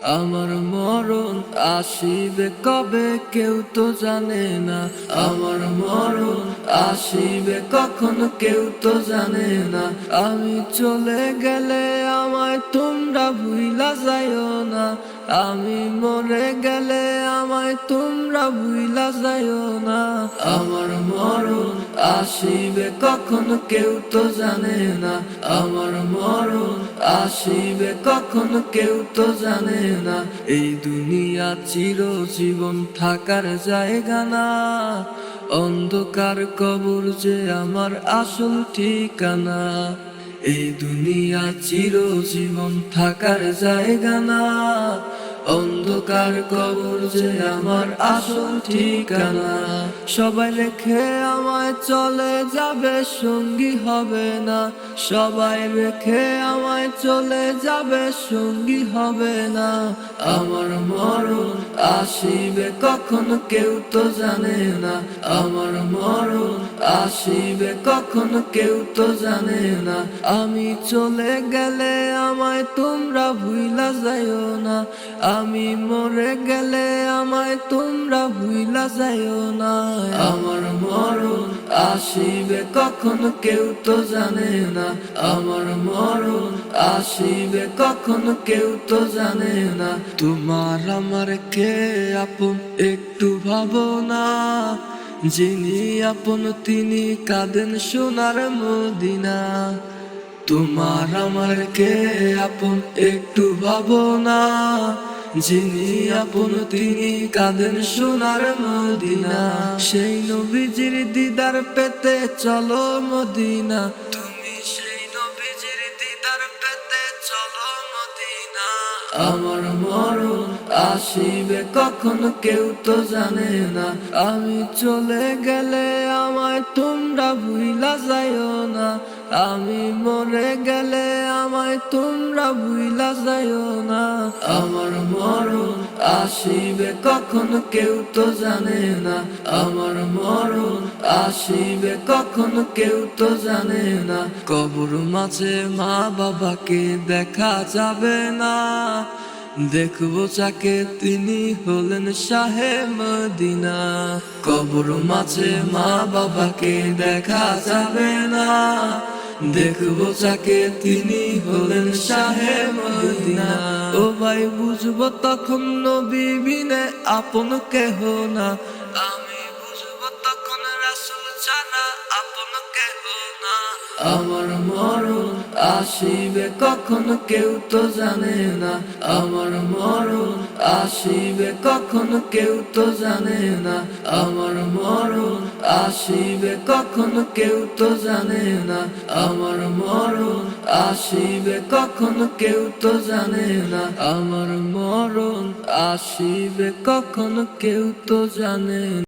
আমার মরণ আসিবে কবে কেউ তো জানে না। আমার মরণ আসিবে কখন কেউ তো জানে না। আমি চলে গেলে আমায় তোমরা ভুইলা যাইও না। আমি মরে গেলে আমায় তোমরা ভুইলা যাইও না। আমার মরণ আসিবে কখন কেউ তো জানে না। আমার মরণ আসিবে কখন কেউ তো জানে না। এই দুনিয়া চিরজীবন থাকার জায়গা না। অন্ধকার কবর যে আমার আসল ঠিকানা। এই দুনিয়া চিরজীবন থাকার জায়গা না। অন্ধকার কবর যে আমার আসল ঠিকানা। সবাই রেখে আমায় চলে যাবে, সঙ্গী হবে না। সবাই রেখে আমায় চলে যাবে, সঙ্গী হবে না। আমার মরণ আসিবে কখন কেউ তো জানে না। আমার মরণ আসিবে কখন কেউ তো জানে না। আমি চলে গেলে আমায় তোমরা ভুইলা যাইও না। আমি মরে গেলে আমায় তোমরা ভুইলা যাইও না। আমার মরণ আসিবে কখন কেউ তো জানে না। আমার মরণ আসিবে কখন কেউ তো জানে না। তোমার আমার কে আপন একটু ভাবনা। যিনি আপন তিনি কাঁদেন সোনার মদিনা। তোমার আমার কে আপন একটু ভাবনা। যিনি আপন তিনি কাঁদেন সোনার মদিনা। সেই নবীজির দিদার পেতে চলো মদিনা। তুমি সেই নবীজির দিদার পেতে চলো মদিনা। আমার মরণ আসিবে কখন কেউ তো জানে না। আমি চলে গেলে আমায় তোমরা ভুইলা যাইও না। আমি মরে গেলে আমায় তোমরা ভুইলা যাইও না। আমার মরণ আসিবে কখন কেউ তো জানে না। আমার মরণ আসিবে কখন কেউ তো জানে না। কবর মাঝে মা বাবাকে দেখা যাবে না। দেখবো যাকে তিনি হলেন শাহে মদিনা। কবর মাঝে মা বাবাকে দেখা যাবে না। দেখবো যাকে তিনি হলেন শাহে মদিনা। ও ভাই বুঝবো তখন নবী বিনে আপন কেহ না। আমি বুঝবো তখন রাসূল ছাড়া আপন কেহ না। আমার মরণ আসিবে কখন কেউ তো জানে না। আমার মরণ আসিবে কখন কেউ তো জানে না। আমার মরণ আসিবে কখন কেউ তো জানে না। আমার মরণ আসিবে কখন কেউ তো জানে না। আমার মরণ আসিবে কখন কেউ তো জানে না।